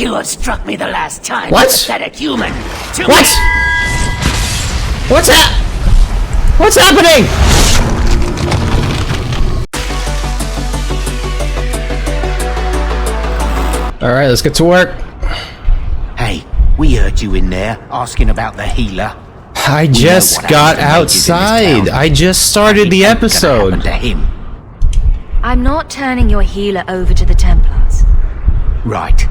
You have struck me the last time. What? Pathetic human. What? What's happening? Alright, let's get to work. Hey, we heard you in there asking about the healer. I just got outside. I just started the episode. To him. I'm not turning your healer over to the Templars. Right.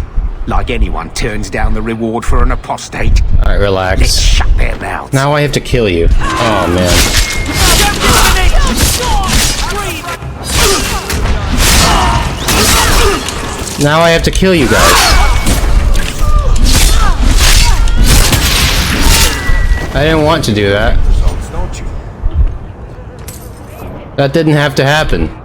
Like anyone turns down the reward for an apostate. Alright, relax. Let's shut their mouths. Now I have to kill you. Oh, man. Now I have to kill you guys. I didn't want to do that. That didn't have to happen.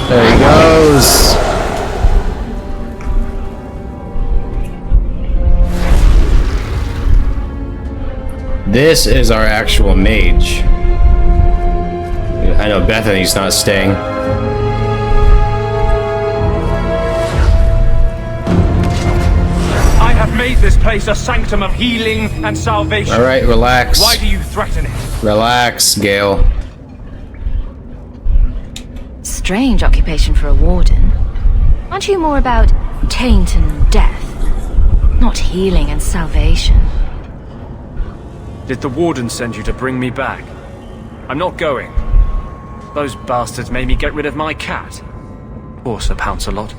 There he goes. This is our actual mage. I know Bethany's not staying. I have made this place a sanctum of healing and salvation. Alright, relax. Why do you threaten it? Relax, Gale. Strange occupation for a warden. Aren't you more about taint and death? Not healing and salvation. Did the warden send you to bring me back? I'm not going. Those bastards made me get rid of my cat. Poor Sir Pouncelot.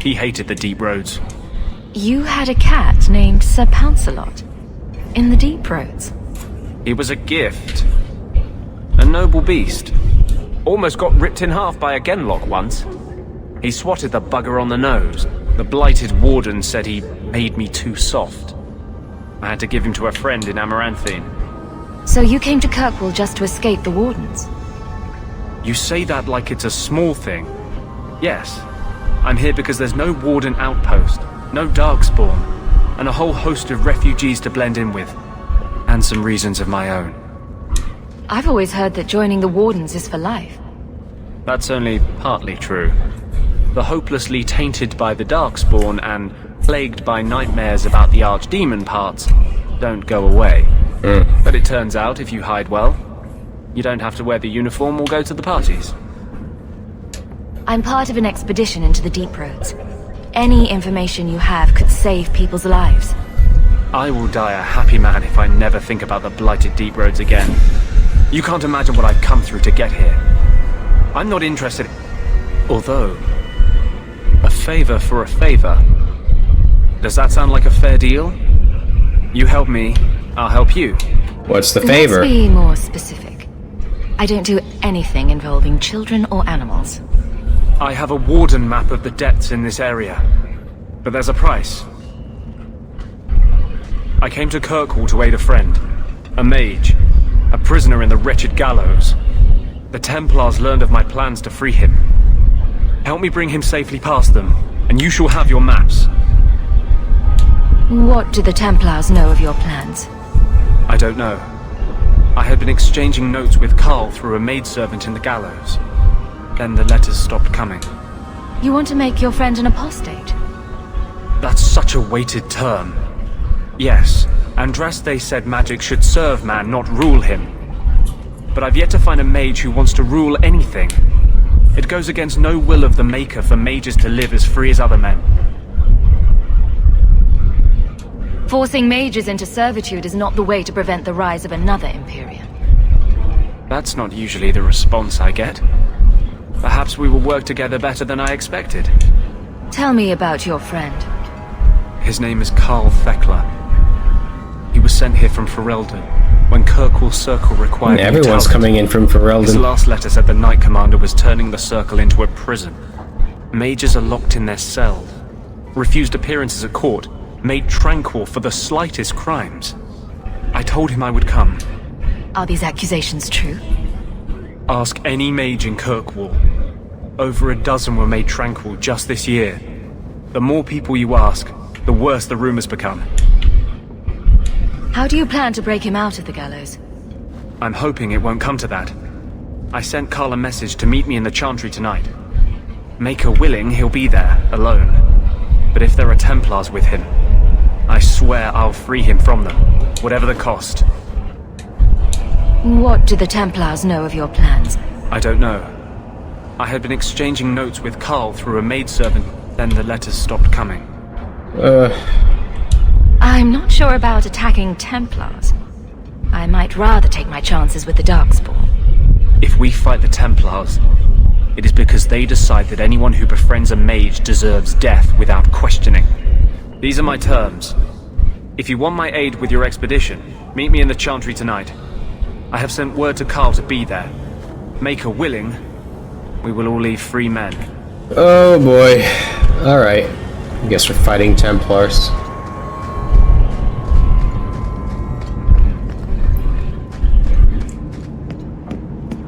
He hated the deep roads. You had a cat named Sir Pouncelot in the deep roads. He was a gift. A noble beast. Almost got ripped in half by a genlock once. He swatted the bugger on the nose. The blighted warden said he made me too soft. I had to give him to a friend in Amaranthine. So you came to Kirkwall just to escape the wardens? You say that like it's a small thing. Yes, I'm here because there's no warden outpost, no darkspawn, and a whole host of refugees to blend in with. And some reasons of my own. I've always heard that joining the wardens is for life. That's only partly true. The hopelessly tainted by the darkspawn and plagued by nightmares about the archdemon parts don't go away. But it turns out if you hide well, you don't have to wear the uniform or go to the parties. I'm part of an expedition into the deep roads. Any information you have could save people's lives. I will die a happy man if I never think about the blighted deep roads again. You can't imagine what I've come through to get here. I'm not interested. Although, a favor for a favor. Does that sound like a fair deal? You help me, I'll help you. What's the favor? Let's be more specific. I don't do anything involving children or animals. I have a warden map of the depths in this area. But there's a price. I came to Kirkwall to aid a friend. A mage. A prisoner in the wretched gallows. The Templars learned of my plans to free him. Help me bring him safely past them, and you shall have your maps. What do the Templars know of your plans? I don't know. I had been exchanging notes with Carl through a maidservant in the gallows. Then the letters stopped coming. You want to make your friend an apostate? That's such a weighted term. Yes, Andraste said magic should serve man, not rule him. But I've yet to find a mage who wants to rule anything. It goes against no will of the Maker for mages to live as free as other men. Forcing mages into servitude is not the way to prevent the rise of another Imperium. That's not usually the response I get. Perhaps we will work together better than I expected. Tell me about your friend. His name is Carl Thekla. He was sent here from Ferelden, when Kirkwall Circle required Everyone's talent. coming in from His Ferelden. last letter said the Knight Commander was turning the Circle into a prison. Mages are locked in their cells, refused appearances at court, made tranquil for the slightest crimes. I told him I would come. Are these accusations true? Ask any mage in Kirkwall. Over a dozen were made tranquil just this year. The more people you ask, the worse the rumors become. How do you plan to break him out of the gallows? I'm hoping it won't come to that. I sent Carl a message to meet me in the Chantry tonight. Maker willing, he'll be there, alone. But if there are Templars with him, I swear I'll free him from them, whatever the cost. What do the Templars know of your plans? I don't know. I had been exchanging notes with Carl through a maidservant, then the letters stopped coming. I'm not sure about attacking Templars. I might rather take my chances with the Darkspawn. If we fight the Templars, it is because they decide that anyone who befriends a mage deserves death without questioning. These are my terms. If you want my aid with your expedition, meet me in the Chantry tonight. I have sent word to Carl to be there. Maker willing, we will all leave free men. Oh boy. Alright. I guess we're fighting Templars.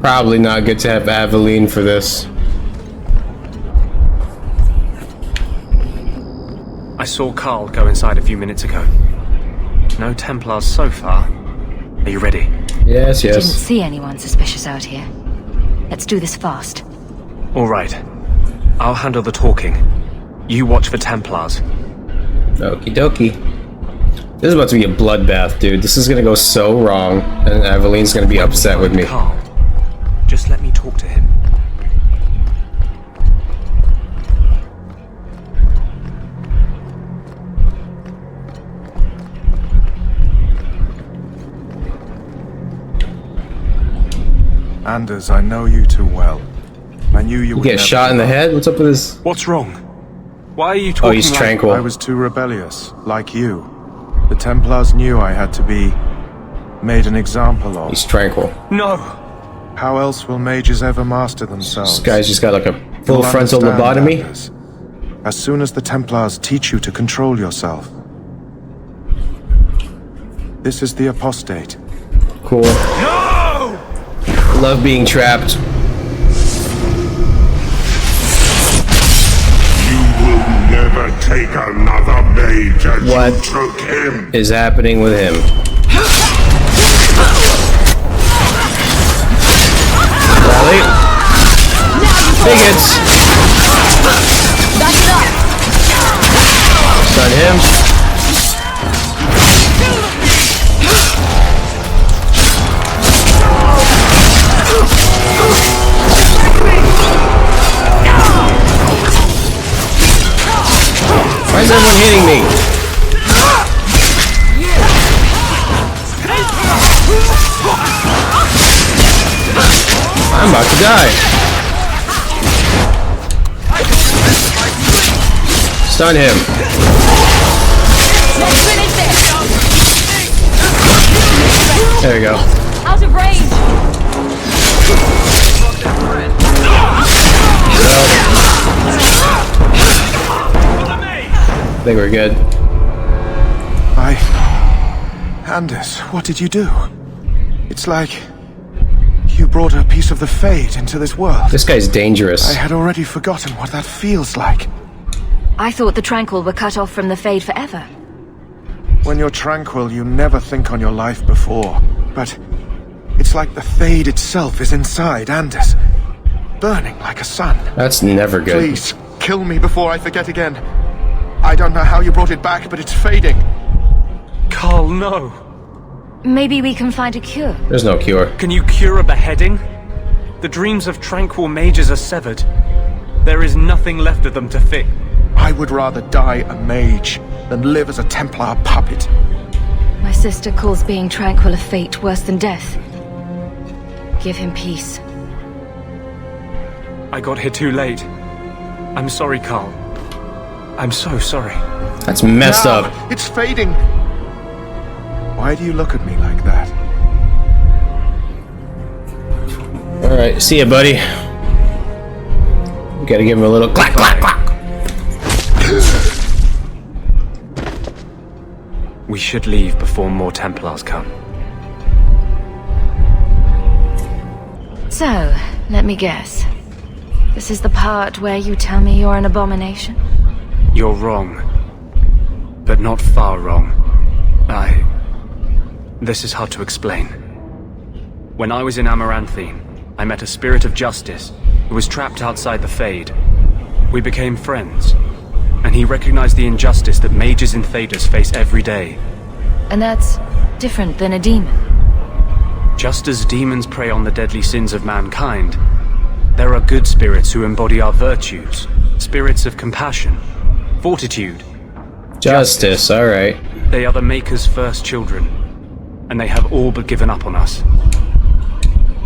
Probably not good to have Aveline for this. I saw Carl go inside a few minutes ago. No Templars so far. Are you ready? Yes, Didn't yes. see anyone suspicious out here. Let's do this fast. All right. I'll handle the talking. You watch for Templars. Okie dokie. This is about to be a bloodbath, dude. This is gonna go so wrong, and Aveline's gonna be upset with me. Carl, just let me talk to him. Anders, I know you too well. I knew you would Get never shot in the give up. head? What's up with this? What's wrong? Why are you talking Oh, he's like... tranquil. I was too rebellious, like you. The Templars knew I had to be made an example of. He's tranquil. No! How else will mages ever master themselves? This guy's just got like a full You'll frontal understand, lobotomy. Anders. As soon as the Templars teach you to control yourself. This is the apostate. Cool. No! Love being trapped. Never take another mage as What? you took him. Is happening with him? Rally. Bigots. Stun him. Why is everyone hitting me? I'm about to die. Stun him. There we go. Out of range! I think we're good. Anders, what did you do? It's like you brought a piece of the Fade into this world. This guy's dangerous. I had already forgotten what that feels like. I thought the Tranquil were cut off from the Fade forever. When you're tranquil, you never think on your life before. But it's like the Fade itself is inside Anders, burning like a sun. That's never good. Please, kill me before I forget again. I don't know how you brought it back, but it's fading. Carl, no! Maybe we can find a cure. There's no cure. Can you cure a beheading? The dreams of tranquil mages are severed. There is nothing left of them to fix. I would rather die a mage than live as a Templar puppet. My sister calls being tranquil a fate worse than death. Give him peace. I got here too late. I'm sorry, Carl. I'm so sorry. That's messed Now, up. it's fading. Why do you look at me like that? Alright, see ya, buddy. We gotta give him a little clack, clack, clack. We should leave before more Templars come. So, let me guess. This is the part where you tell me you're an abomination? You're wrong. but not far wrong. This is hard to explain. When I was in Amaranthine, I met a spirit of justice who was trapped outside the Fade. We became friends, and he recognized the injustice that mages in Thedas face every day. And that's different than a demon. Just as demons prey on the deadly sins of mankind, there are good spirits who embody our virtues. Spirits of compassion, fortitude, Justice, alright. They are the Maker's first children, and they have all but given up on us.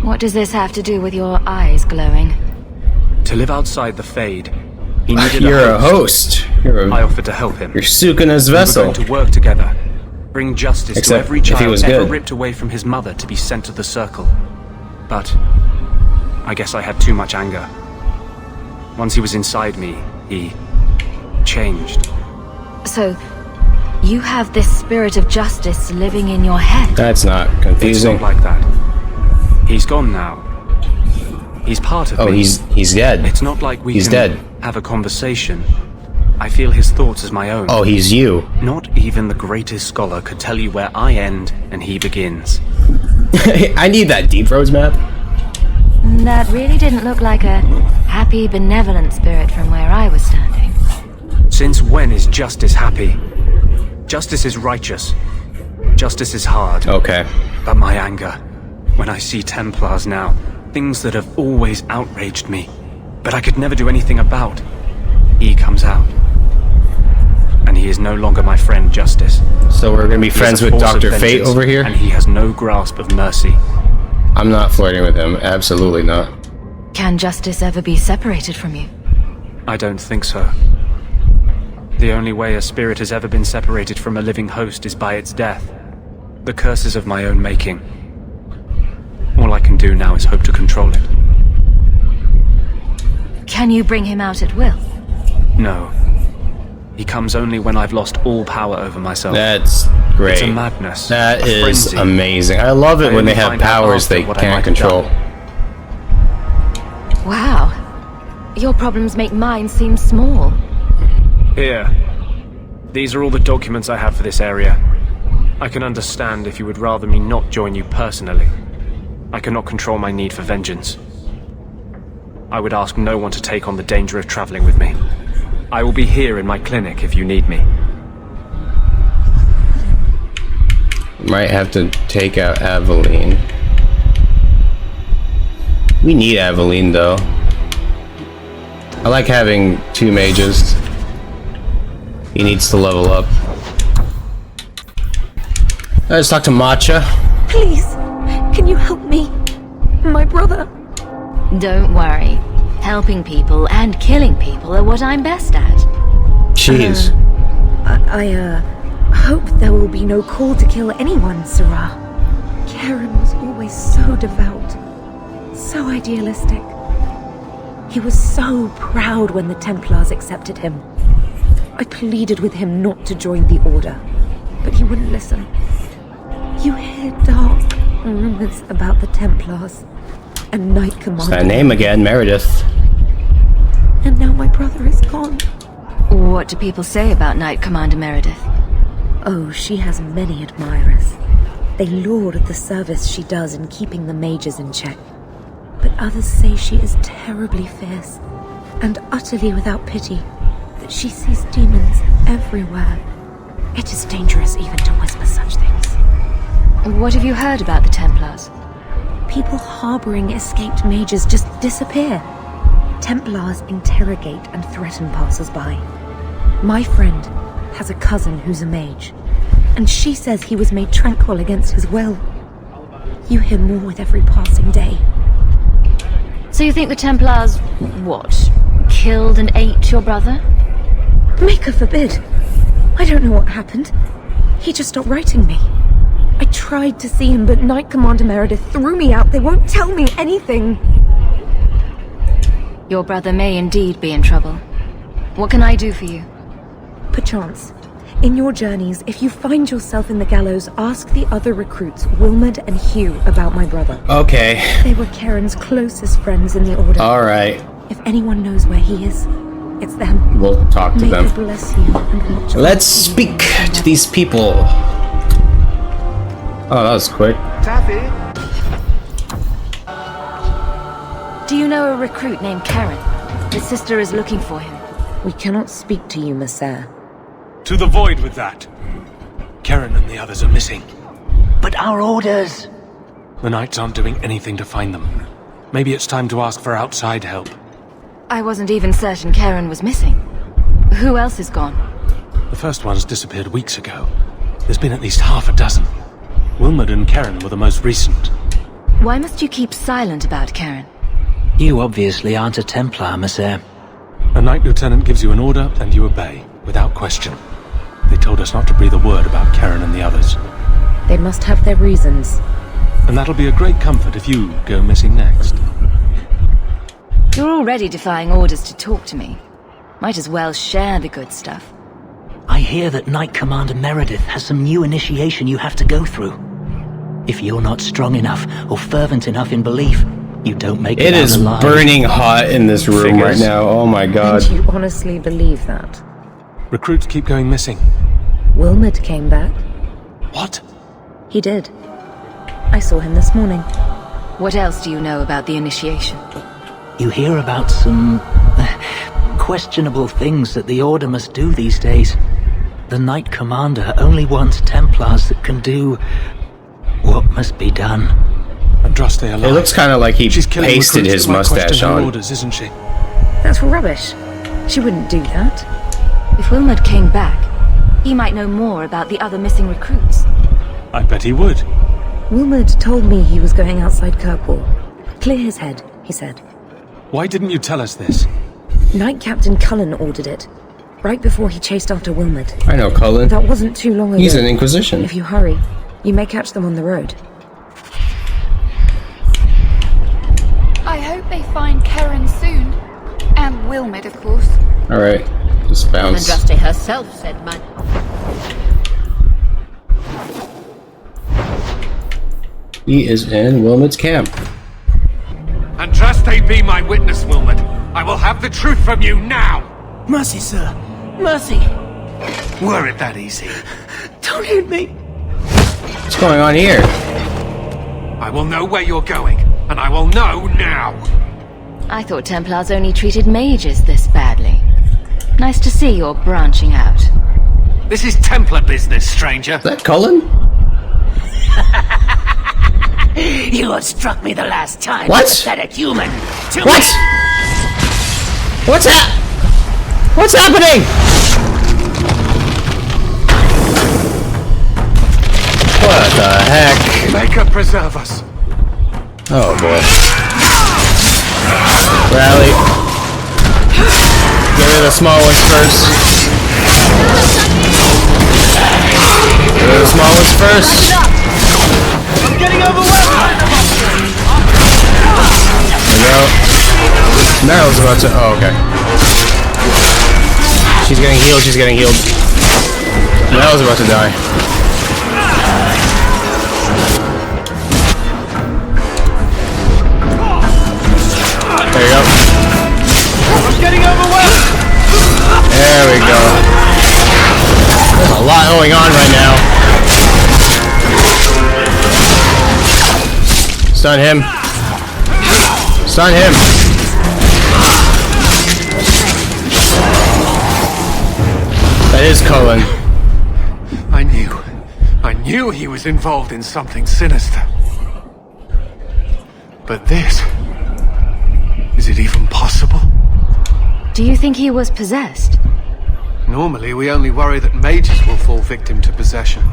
What does this have to do with your eyes glowing? To live outside the Fade, he needed You're a host. I offered to help him. You're Sukuna's We were vessel. going to work together, bring justice Except to every if he child was ever good. ripped away from his mother to be sent to the Circle. But I guess I had too much anger. Once he was inside me, he changed. So, you have this spirit of justice living in your head? That's not It's confusing. not like that. He's gone now. He's part of Oh, me. he's dead. It's not like we He's can dead. have a conversation. I feel his thoughts as my own. Oh, he's you. Not even the greatest scholar could tell you where I end and he begins. I need that Deep Roads map. That really didn't look like a happy, benevolent spirit from where I was standing. Since when is justice happy? Justice is righteous. Justice is hard. Okay. But my anger, when I see Templars now, things that have always outraged me, but I could never do anything about, he comes out. And he is no longer my friend, Justice. So we're gonna be He is friends a with force of Dr. Fate vengeance, over here? and he has no grasp of mercy. I'm not flirting with him. Absolutely not. Can justice ever be separated from you? I don't think so. The only way a spirit has ever been separated from a living host is by its death. The curses of my own making. All I can do now is hope to control it. Can you bring him out at will? No. He comes only when I've lost all power over myself. That's great. It's a madness. That a is frenzy. amazing. I love it I when they only have find out powers after they what I can't might have control. done. Wow. Your problems make mine seem small. Here. These are all the documents I have for this area. I can understand if you would rather me not join you personally. I cannot control my need for vengeance. I would ask no one to take on the danger of traveling with me. I will be here in my clinic if you need me. Might have to take out Aveline. We need Aveline though. I like having two mages. He needs to level up. Let's talk to Matcha. Please, can you help me? My brother. Don't worry. Helping people and killing people are what I'm best at. Jeez. I hope there will be no call to kill anyone, Sarah. Karen was always so devout, so idealistic. He was so proud when the Templars accepted him. I pleaded with him not to join the Order, but he wouldn't listen. You hear dark rumors about the Templars and Knight What's Commander. that name again? Meredith. And now my brother is gone. What do people say about Knight Commander Meredith? Oh, she has many admirers. They laud the service she does in keeping the mages in check. But others say she is terribly fierce and utterly without pity, that she sees demons everywhere. It is dangerous even to whisper such things. What have you heard about the Templars? People harboring escaped mages just disappear. Templars interrogate and threaten passers-by. My friend has a cousin who's a mage, and she says he was made tranquil against his will. You hear more with every passing day. So you think the Templars, what, killed and ate your brother? Maker forbid. I don't know what happened. He just stopped writing me. I tried to see him, but Knight Commander Meredith threw me out. They won't tell me anything. Your brother may indeed be in trouble. What can I do for you? Perchance, in your journeys, if you find yourself in the gallows, ask the other recruits, Wilmerd and Hugh, about my brother. Okay. They were Karen's closest friends in the Order. Alright. If anyone knows where he is, It's them. We'll talk to May them. God bless you and watch Let's speak to these people. Oh, that was quick. Taffy? Do you know a recruit named Karen? His sister is looking for him. We cannot speak to you, Messer. To the void with that. Karen and the others are missing. But our orders... The Knights aren't doing anything to find them. Maybe it's time to ask for outside help. I wasn't even certain Karen was missing. Who else is gone? The first ones disappeared weeks ago. There's been at least half a dozen. Wilmot and Karen were the most recent. Why must you keep silent about Karen? You obviously aren't a Templar, Monsieur. A Knight Lieutenant gives you an order and you obey, without question. They told us not to breathe a word about Karen and the others. They must have their reasons. And that'll be a great comfort if you go missing next. You're already defying orders to talk to me. Might as well share the good stuff. I hear that Knight Commander Meredith has some new initiation you have to go through. If you're not strong enough or fervent enough in belief, you don't make it It out is alive. burning hot in this room right now. Oh my god. And you honestly believe that? Recruits keep going missing. Wilmot came back. What? He did. I saw him this morning. What else do you know about the initiation? You hear about some questionable things that the Order must do these days. The Knight Commander only wants Templars that can do what must be done. Andraste alive. It looks kind of like he She's killing pasted recruits his that might mustache question her on. orders, isn't she? That's rubbish. She wouldn't do that. If Wilmot came back, he might know more about the other missing recruits. I bet he would. Wilmot told me he was going outside Kirkwall. Clear his head, he said. Why didn't you tell us this? Knight Captain Cullen ordered it, right before he chased after Wilmot. I know Cullen. That wasn't too long ago. He's an Inquisition. If you hurry, you may catch them on the road. I hope they find Karen soon. And Wilmot, of course. Alright, just bounce. Andraste herself said man. He is in Wilmot's camp. Andraste be my witness, Wilmot. I will have the truth from you now! Mercy, sir. Mercy. Were it that easy? Don't hit me. What's going on here? I will know where you're going, and I will know now! I thought Templars only treated mages this badly. Nice to see you're branching out. This is Templar business, stranger. Is that Cullen? You had struck me the last time. What? Pathetic human. What? What's happening? What the heck? May God preserve us. Oh boy. Rally. Get rid of the small ones first. Get rid of the small ones first. I'm getting overwhelmed. There we go. Meryl's about to. Oh, okay. She's getting healed. She's getting healed. Meryl's about to die. There you go. I'm getting overwhelmed. There we go. There's a lot going on right now. Stun him. Stun him. That is Cullen. I knew he was involved in something sinister. But this... is it even possible? Do you think he was possessed? Normally, we only worry that mages will fall victim to possession.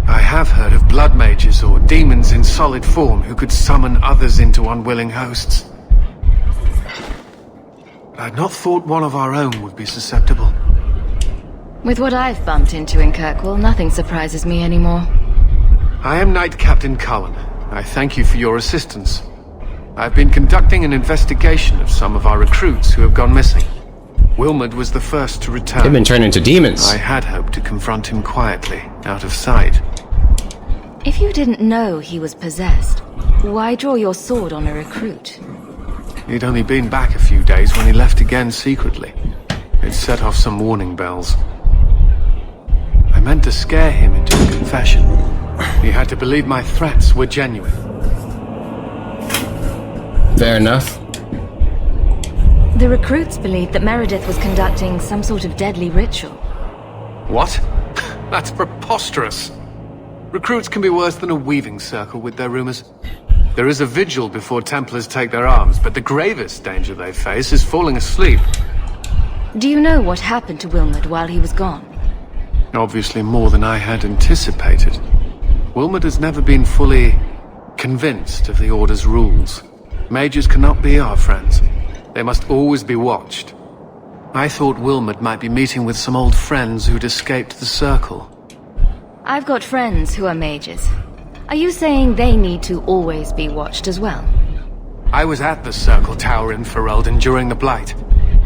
I have heard of blood mages or demons in solid form who could summon others into unwilling hosts. I'd not thought one of our own would be susceptible. With what I've bumped into in Kirkwall, nothing surprises me anymore. I am Knight Captain Cullen. I thank you for your assistance. I've been conducting an investigation of some of our recruits who have gone missing. Wilmot was the first to return. They've been turned into demons. I had hoped to confront him quietly, out of sight. If you didn't know he was possessed, why draw your sword on a recruit? He'd only been back a few days when he left again secretly. It set off some warning bells. I meant to scare him into a confession. He had to believe my threats were genuine. Fair enough. The recruits believed that Meredith was conducting some sort of deadly ritual. What? That's preposterous. Recruits can be worse than a weaving circle with their rumors. There is a vigil before Templars take their arms, but the gravest danger they face is falling asleep. Do you know what happened to Wilmot while he was gone? Obviously more than I had anticipated. Wilmot has never been fully convinced of the Order's rules. Mages cannot be our friends. They must always be watched. I thought Wilmot might be meeting with some old friends who'd escaped the Circle. I've got friends who are mages. Are you saying they need to always be watched as well? I was at the Circle Tower in Ferelden during the Blight.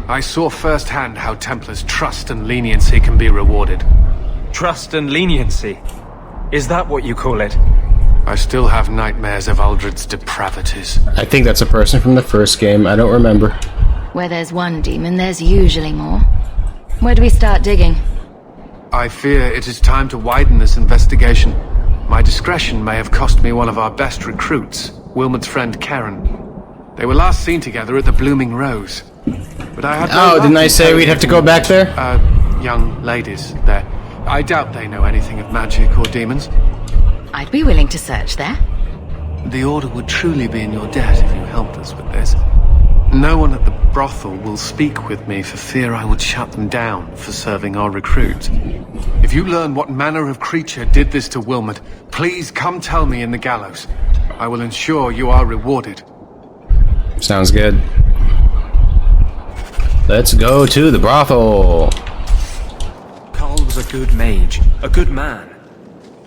I saw firsthand how Templars' trust and leniency can be rewarded. Trust and leniency? Is that what you call it? I still have nightmares of Uldred's depravities. I think that's a person from the first game. I don't remember. Where there's one demon, there's usually more. Where do we start digging? I fear it is time to widen this investigation. My discretion may have cost me one of our best recruits, Wilmot's friend Karen. They were last seen together at the Blooming Rose. But I had no luck didn't I in say we'd have to go back there? Young ladies there. I doubt they know anything of magic or demons. I'd be willing to search there. The Order would truly be in your debt if you helped us with this. No one at the brothel will speak with me for fear I would shut them down for serving our recruits. If you learn what manner of creature did this to Wilmot, please come tell me in the gallows. I will ensure you are rewarded. Sounds good. Let's go to the brothel. Carl was a good mage, a good man.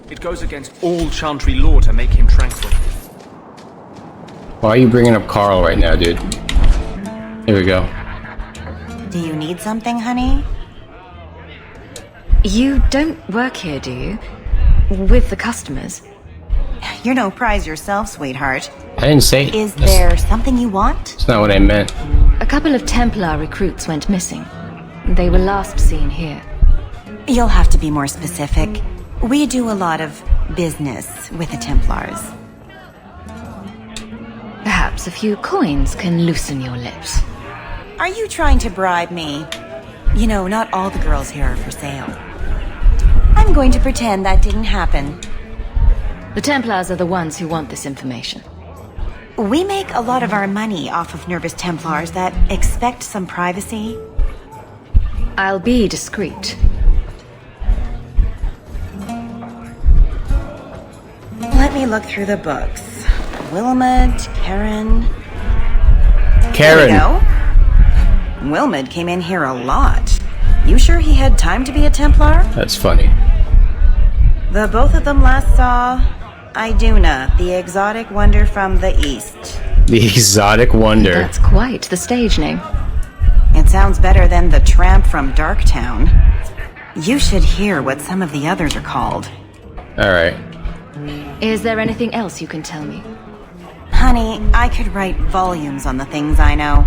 It goes against all Chantry law to make him tranquil. Why are you bringing up Carl right now, dude? Here we go. Do you need something, honey? You don't work here, do you? With the customers? You're no prize yourself, sweetheart. I didn't say. Is there something you want? That's not what I meant. A couple of Templar recruits went missing. They were last seen here. You'll have to be more specific. We do a lot of business with the Templars. Perhaps a few coins can loosen your lips. Are you trying to bribe me? You know, not all the girls here are for sale. I'm going to pretend that didn't happen. The Templars are the ones who want this information. We make a lot of our money off of nervous Templars that expect some privacy. I'll be discreet. Let me look through the books. Wilmot, Karen... Karen. There we go. Wilmot came in here a lot. You sure he had time to be a Templar? That's funny. The both of them last saw Iduna, the exotic wonder from the east. The exotic wonder. That's quite the stage name. It sounds better than the tramp from Darktown. You should hear what some of the others are called. Alright. Is there anything else you can tell me? Honey, I could write volumes on the things I know.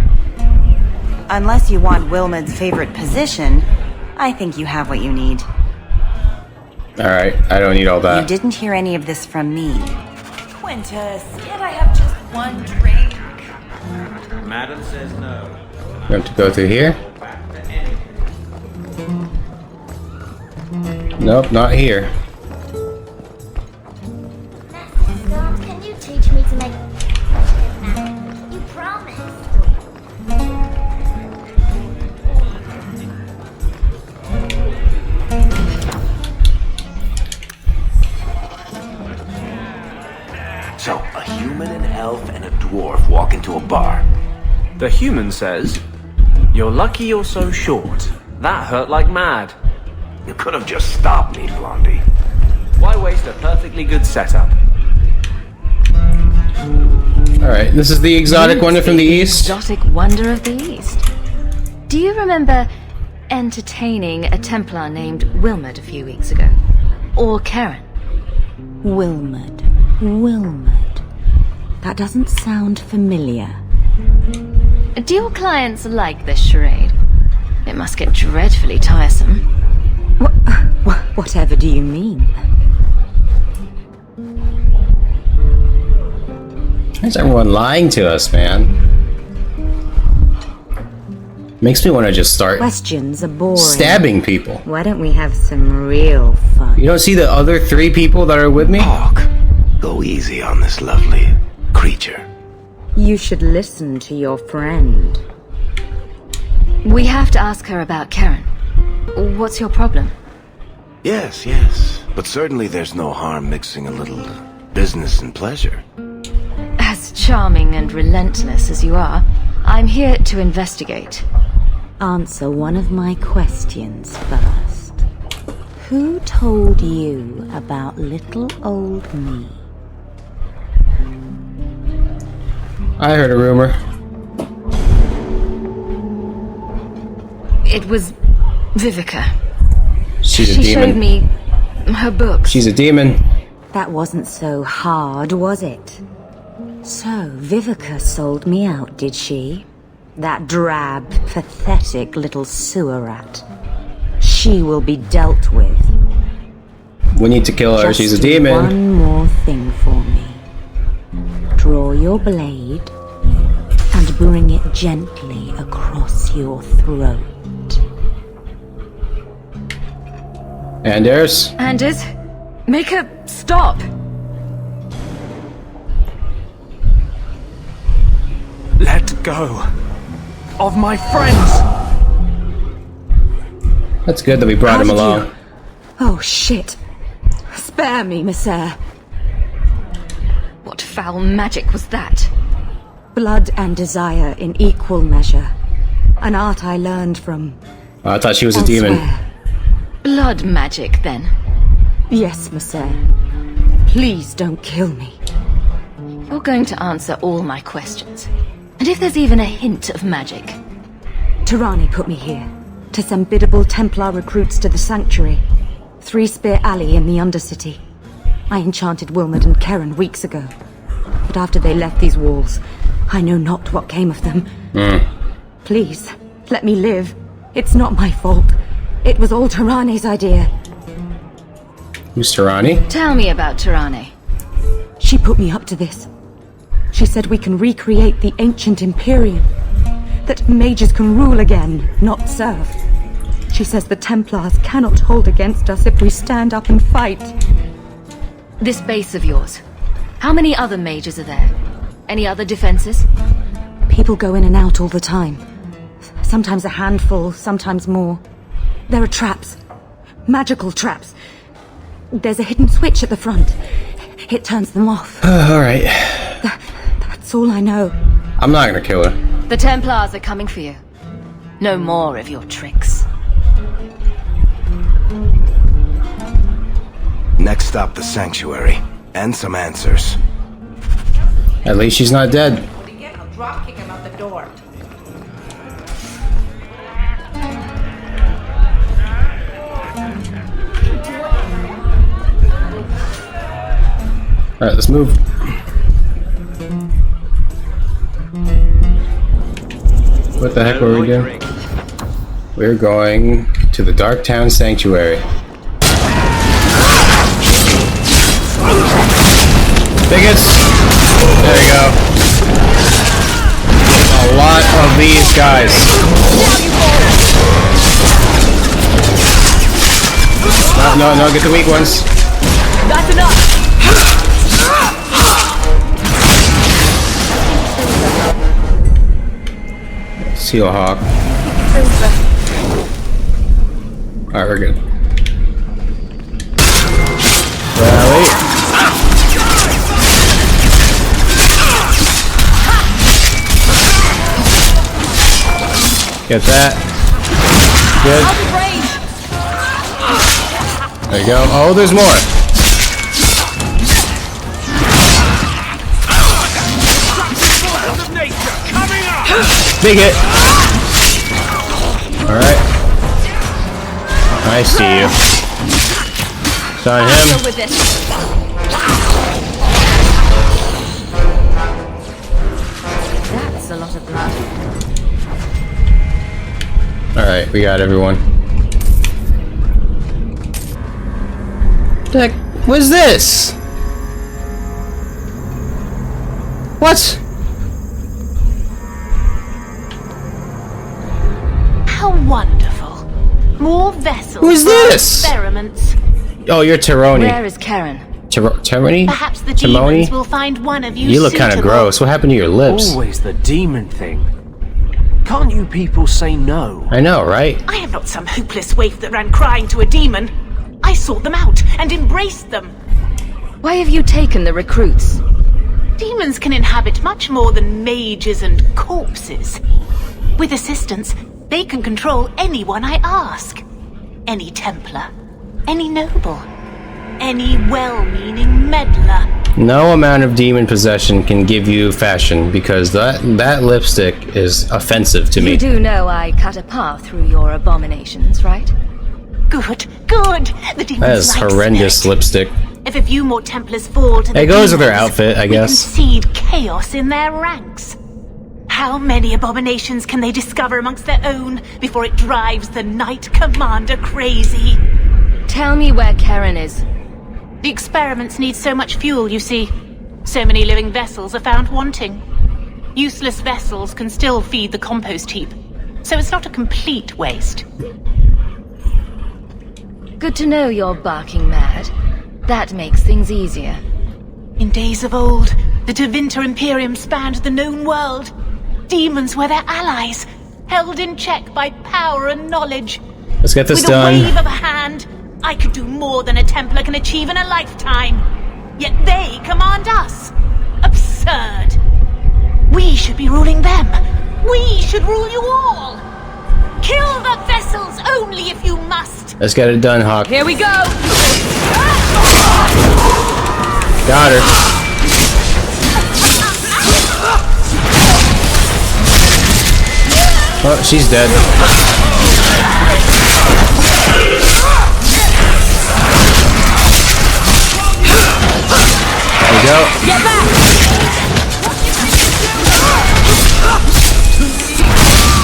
Unless you want Wilmot's favorite position, I think you have what you need. Alright, I don't need all that. You didn't hear any of this from me. Quintus, can't I have just one drink? Madam says no. We have to go through here? Nope, not here. Can you teach me to make... You promised. So, a human, an elf, and a dwarf walk into a bar. The human says, "You're lucky you're so short. That hurt like mad." You could have just stopped me, Blondie. Why waste a perfectly good setup? Alright, this is the exotic wonder from the east. Exotic wonder of the east. Do you remember entertaining a Templar named Wilmot a few weeks ago? Or Karen? Wilmot. That doesn't sound familiar. Do your clients like this charade? It must get dreadfully tiresome. Whatever do you mean? Why is everyone lying to us, man? Makes me want to just start Questions are boring. stabbing people. Why don't we have some real fun? You don't see the other 3 people that are with me? Hawke, go easy on this lovely creature. You should listen to your friend. We have to ask her about Karen. What's your problem? Yes, yes, but certainly there's no harm mixing a little business and pleasure. As charming and relentless as you are, I'm here to investigate. Answer one of my questions first. Who told you about little old me? I heard a rumor. It was Vivica. She's a She demon. showed me her books. She's a demon. That wasn't so hard, was it? So, Vivica sold me out, did she? That drab, pathetic little sewer rat. She will be dealt with. We need to kill her. Just She's a do demon. one more thing for me. Draw your blade and bring it gently across your throat. Anders? Anders, make her stop. Let go of my friends. That's good that we brought him along. Oh, shit. Spare me, Monsieur. What foul magic was that? Blood and desire in equal measure. An art I learned from... Oh, I thought she was a demon. Blood magic, then? Yes, Monsieur. Please don't kill me. You're going to answer all my questions. And if there's even a hint of magic... Tirani put me here to send biddable Templar recruits to the Sanctuary. 3 Spear Alley in the Undercity. I enchanted Wilmot and Karen weeks ago. But after they left these walls, I know not what came of them. Please, let me live. It's not my fault. It was all Tirani's idea. Who's Tirani? Tell me about Tirani. She put me up to this. She said we can recreate the ancient Imperium. That mages can rule again, not serve. She says the Templars cannot hold against us if we stand up and fight. This base of yours, how many other mages are there? Any other defenses? People go in and out all the time. Sometimes a handful, sometimes more. There are traps. Magical traps. There's a hidden switch at the front. It turns them off. Alright. That's all I know. I'm not gonna kill her. The Templars are coming for you. No more of your tricks. Next stop, the Sanctuary. And some answers. At least she's not dead. I'll drop kick him out the door. Alright, let's move. What the heck were we doing? We're going to the Darktown Sanctuary. Bigots! There you go. A lot of these guys. No, get the weak ones. That's enough! Seal Hawke. Alright, we're good. Rally. Get that. Good. There you go. Oh, there's more. Big hit. Alright. I see you. It's on him. That's a lot of blood. Alright, we got everyone. Heck, what's this? What? How wonderful. More vessels. Who's this? Experiments. Oh, you're Tironi. Where is Karen? Tironi? Perhaps the demons will find one of you. You look kind of gross. What happened to your lips? Always the demon thing. Can't you people say no? I know, right? I am not some hopeless waif that ran crying to a demon. I sought them out and embraced them. Why have you taken the recruits? Demons can inhabit much more than mages and corpses. With assistance, they can control anyone I ask. Any Templar, any noble, any well-meaning meddler. No amount of demon possession can give you fashion, because that lipstick is offensive to me. You do know I cut a path through your abominations, right? Good, good. The demons That is horrendous lipstick. If a few more Templars fall to the It goes with her demons, outfit, I guess. we concede chaos in their ranks. How many abominations can they discover amongst their own before it drives the Knight Commander crazy? Tell me where Karen is. The experiments need so much fuel, you see. So many living vessels are found wanting. Useless vessels can still feed the compost heap, so it's not a complete waste. Good to know you're barking mad. That makes things easier. In days of old, the Tevinter Imperium spanned the known world. Demons were their allies, held in check by power and knowledge. Let's get this done. With a wave of a hand, I could do more than a Templar can achieve in a lifetime. Yet they command us. Absurd. We should be ruling them. We should rule you all. Kill the vessels only if you must. Let's get it done, Hawke. Here we go. Got her. Oh, she's dead. There we go. Get back.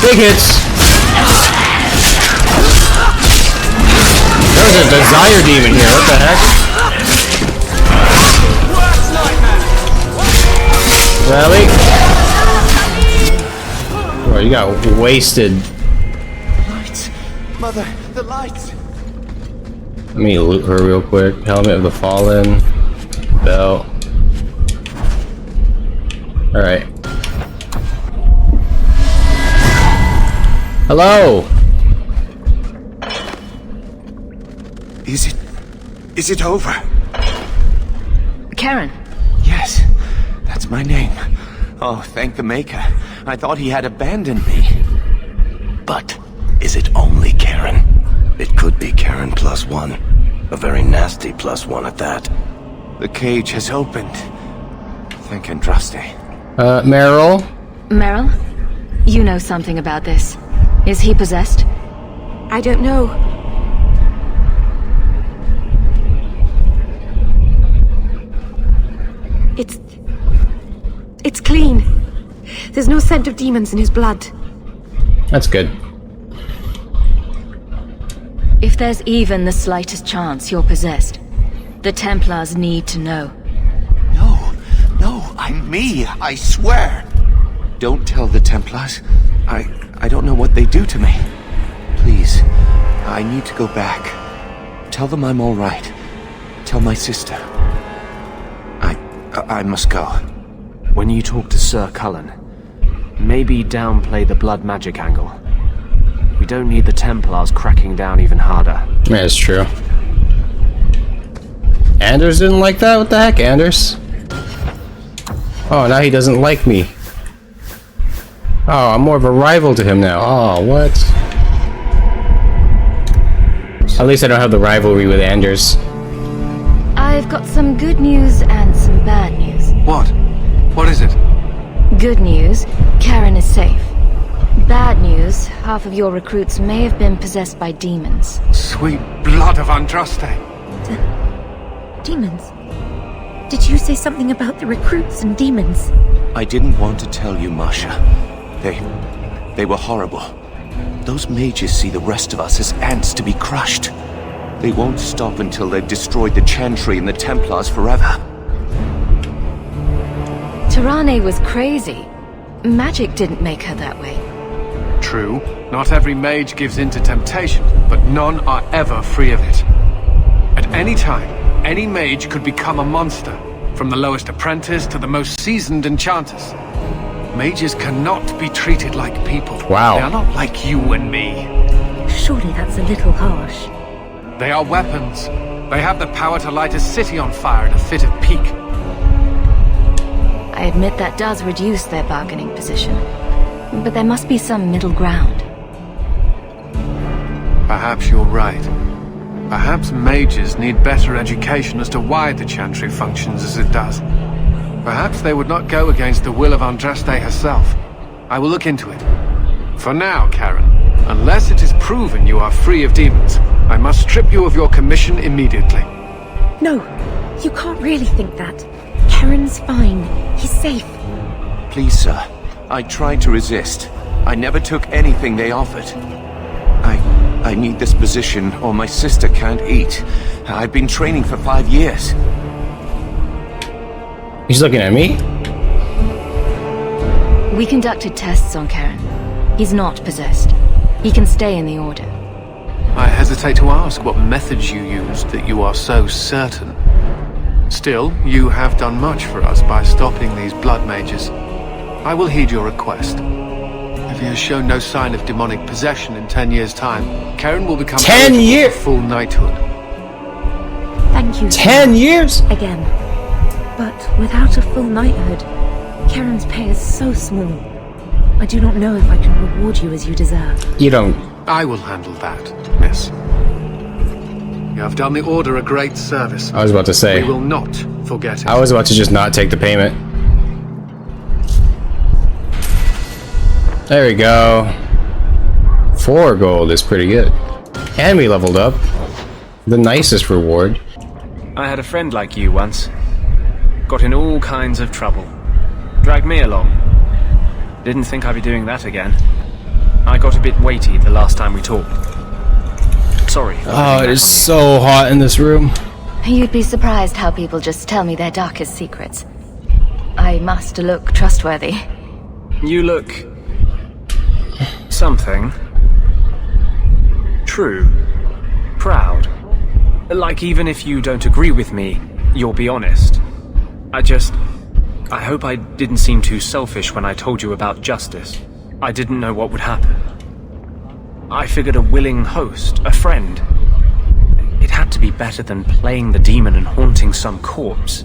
Big hits. There's a desire demon here. What the heck? Rally. Oh, you got wasted. Lights. Mother, the lights. Let me loot her real quick. Helmet of the Fallen. Belt. Alright. Hello! Is it over? Karen. Yes, that's my name. Oh, thank the Maker. I thought he had abandoned me. But is it only Karen? It could be Karen +1. A very nasty +1 at that. The cage has opened. Thank Andraste. Meryl? Meryl? You know something about this. Is he possessed? I don't know. It's clean. There's no scent of demons in his blood. That's good. If there's even the slightest chance you're possessed, the Templars need to know. No, I'm me, I swear. Don't tell the Templars. I don't know what they do to me. Please, I need to go back. Tell them I'm all right. Tell my sister. I must go. When you talk to Sir Cullen, maybe downplay the blood magic angle. We don't need the Templars cracking down even harder. Yeah, it's true. Anders didn't like that? What the heck, Anders? Oh, now he doesn't like me. Oh, I'm more of a rival to him now. Oh, what? At least I don't have the rivalry with Anders. I've got some good news and some bad news. What? What is it? Good news, Karen is safe. Bad news, half of your recruits may have been possessed by demons. Sweet blood of Andraste. Demons? Did you say something about the recruits and demons? I didn't want to tell you, Masha. They were horrible. Those mages see the rest of us as ants to be crushed. They won't stop until they've destroyed the Chantry and the Templars forever. Tirane was crazy. Magic didn't make her that way. True, not every mage gives in to temptation, but none are ever free of it. At any time, any mage could become a monster, from the lowest apprentice to the most seasoned enchanters. Mages cannot be treated like people. Wow. They are not like you and me. Surely that's a little harsh. They are weapons. They have the power to light a city on fire in a fit of pique. I admit that does reduce their bargaining position. But there must be some middle ground. Perhaps you're right. Perhaps mages need better education as to why the Chantry functions as it does. Perhaps they would not go against the will of Andraste herself. I will look into it. For now, Karen, unless it is proven you are free of demons, I must strip you of your commission immediately. No, you can't really think that. Karen's fine. He's safe. Please, sir. I tried to resist. I never took anything they offered. I need this position, or my sister can't eat. I've been training for 5 years. He's looking at me? We conducted tests on Karen. He's not possessed. He can stay in the Order. I hesitate to ask what methods you used that you are so certain. Still, you have done much for us by stopping these blood mages. I will heed your request. If he has shown no sign of demonic possession in 10 years' time, Karen will become 10 years for full knighthood. Thank you. 10 years? Again. But without a full knighthood, Karen's pay is so small. I do not know if I can reward you as you deserve. You don't. I will handle that, miss. You have done the Order a great service. I was about to say. We will not forget it. I was about to just not take the payment. There we go. 4 gold is pretty good. And we leveled up. The nicest reward. I had a friend like you once. Got in all kinds of trouble. Dragged me along. Didn't think I'd be doing that again. I got a bit weighty the last time we talked. Sorry. Oh, it is so hot in this room. You'd be surprised how people just tell me their darkest secrets. I must look trustworthy. You look... something. True. Proud. Like even if you don't agree with me, you'll be honest. I hope I didn't seem too selfish when I told you about justice. I didn't know what would happen. I figured a willing host, a friend. It had to be better than playing the demon and haunting some corpse.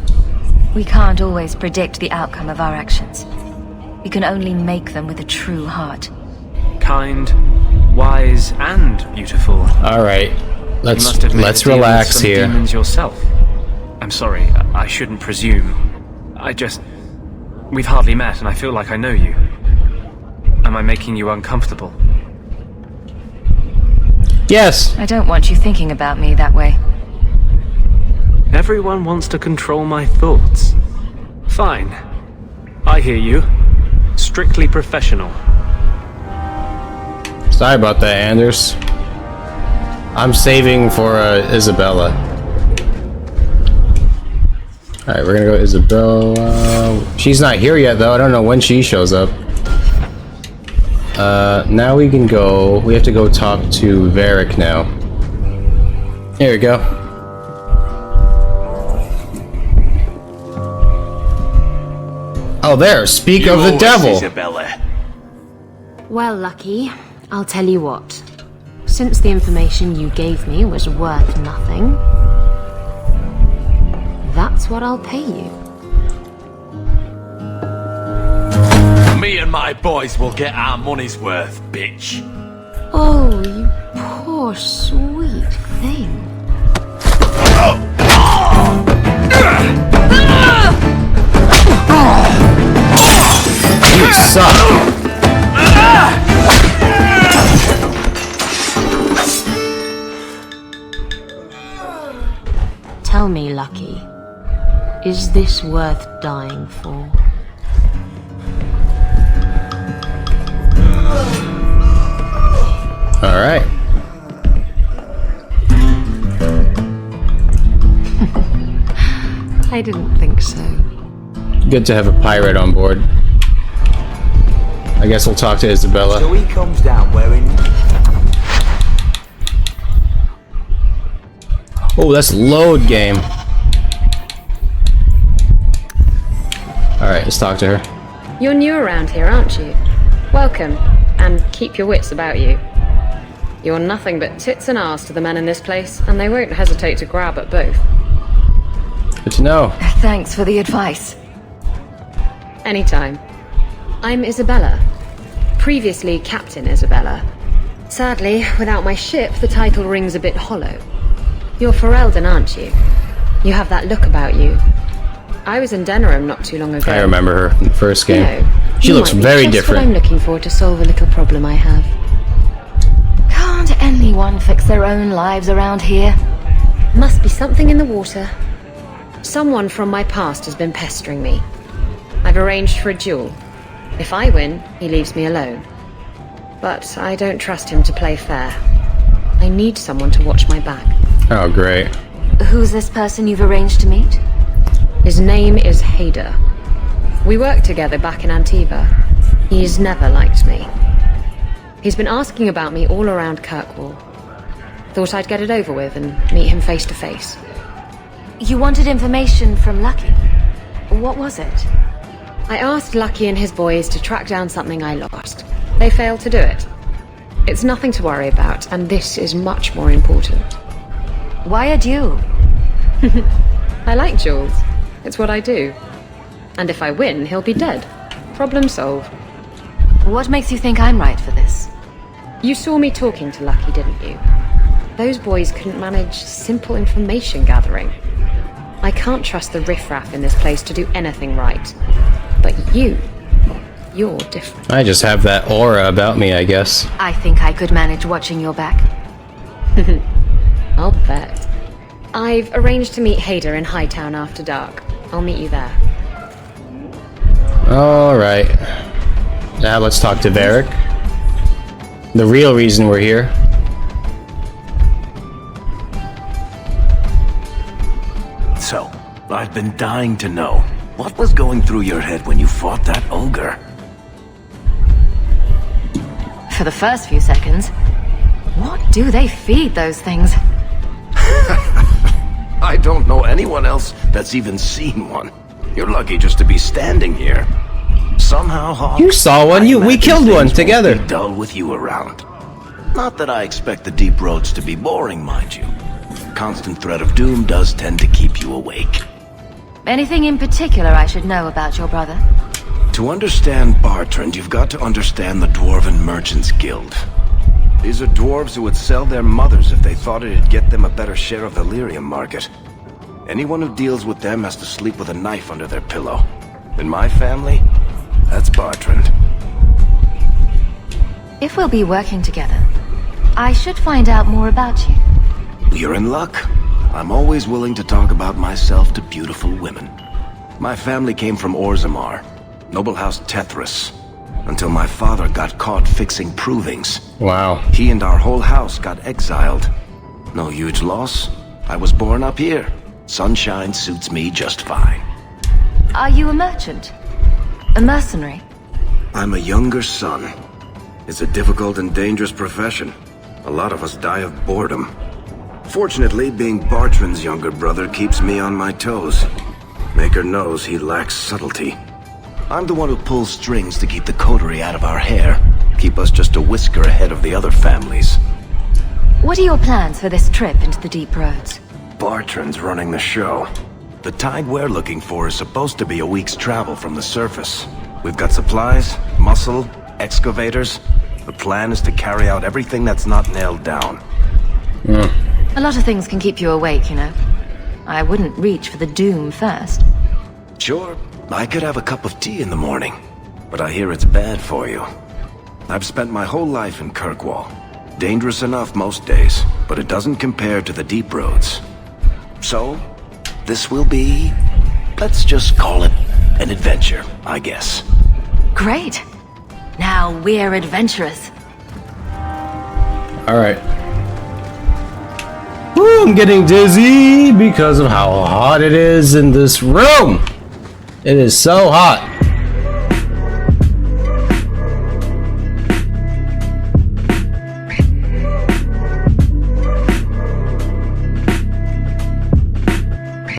We can't always predict the outcome of our actions. We can only make them with a true heart. Kind, wise, and beautiful. All right, let's relax here. Demons yourself. I'm sorry, I shouldn't presume. We've hardly met, and I feel like I know you. Am I making you uncomfortable? Yes. I don't want you thinking about me that way. Everyone wants to control my thoughts. Fine. I hear you. Strictly professional. Sorry about that, Anders. I'm saving for Isabella. Alright, we're gonna go Isabella. She's not here yet, though. I don't know when she shows up. Now we can go... We have to go talk to Varric now. Here we go. Oh, there! Speak of the devil! Isabella. Well, Lucky, I'll tell you what. Since the information you gave me was worth nothing, that's what I'll pay you. Me and my boys will get our money's worth, bitch. Oh, you poor sweet thing. You suck! Tell me, Lucky, is this worth dying for? Alright. I didn't think so. Good to have a pirate on board. I guess we'll talk to Isabella. So he comes down wearing... Oh, that's load game. Alright, let's talk to her. You're new around here, aren't you? Welcome, and keep your wits about you. You're nothing but tits and arse to the men in this place, and they won't hesitate to grab at both. Good to know. Thanks for the advice. Anytime. I'm Isabella. Previously Captain Isabella. Sadly, without my ship, the title rings a bit hollow. You're Ferelden, aren't you? You have that look about you. I was in Denerim not too long ago. I remember her in the first game. You know, She looks very just different. What I'm looking for to solve a little problem I have. Can't anyone fix their own lives around here? Must be something in the water. Someone from my past has been pestering me. I've arranged for a duel. If I win, he leaves me alone. But I don't trust him to play fair. I need someone to watch my back. Oh, great. Who's this person you've arranged to meet? His name is Hader. We worked together back in Antiva. He's never liked me. He's been asking about me all around Kirkwall. Thought I'd get it over with and meet him face to face. You wanted information from Lucky. What was it? I asked Lucky and his boys to track down something I lost. They failed to do it. It's nothing to worry about, and this is much more important. Why a duel? I like duels. It's what I do. And if I win, he'll be dead. Problem solved. What makes you think I'm right for this? You saw me talking to Lucky, didn't you? Those boys couldn't manage simple information gathering. I can't trust the riffraff in this place to do anything right. But you're different. I just have that aura about me, I guess. I think I could manage watching your back. I'll bet. I've arranged to meet Hader in Hightown after dark. I'll meet you there. Alright. Now let's talk to Varric. The real reason we're here. So, I've been dying to know. What was going through your head when you fought that ogre? For the first few seconds, what do they feed those things? I don't know anyone else that's even seen one. You're lucky just to be standing here. Somehow, Hawke, You saw one. We killed one together. Be dull with you around. Not that I expect the deep roads to be boring, mind you. Constant threat of doom does tend to keep you awake. Anything in particular I should know about your brother? To understand Bartrand, you've got to understand the Dwarven Merchants Guild. These are dwarves who would sell their mothers if they thought it'd get them a better share of the lyrium market. Anyone who deals with them has to sleep with a knife under their pillow. In my family, that's Bartrand. If we'll be working together, I should find out more about you. You're in luck. I'm always willing to talk about myself to beautiful women. My family came from Orzammar, noble house Tethras, until my father got caught fixing provings. Wow. He and our whole house got exiled. No huge loss. I was born up here. Sunshine suits me just fine. Are you a merchant? A mercenary? I'm a younger son. It's a difficult and dangerous profession. A lot of us die of boredom. Fortunately, being Bartrand's younger brother keeps me on my toes. Maker knows he lacks subtlety. I'm the one who pulls strings to keep the coterie out of our hair. Keep us just a whisker ahead of the other families. What are your plans for this trip into the deep roads? Bartrand's running the show. The tide we're looking for is supposed to be a week's travel from the surface. We've got supplies, muscle, excavators. The plan is to carry out everything that's not nailed down. A lot of things can keep you awake, you know. I wouldn't reach for the doom first. Sure, I could have a cup of tea in the morning, but I hear it's bad for you. I've spent my whole life in Kirkwall. Dangerous enough most days, but it doesn't compare to the deep roads. So, this will be, let's just call it an adventure, I guess. Great. Now we're adventurous. Alright. Woo, I'm getting dizzy because of how hot it is in this room. It is so hot.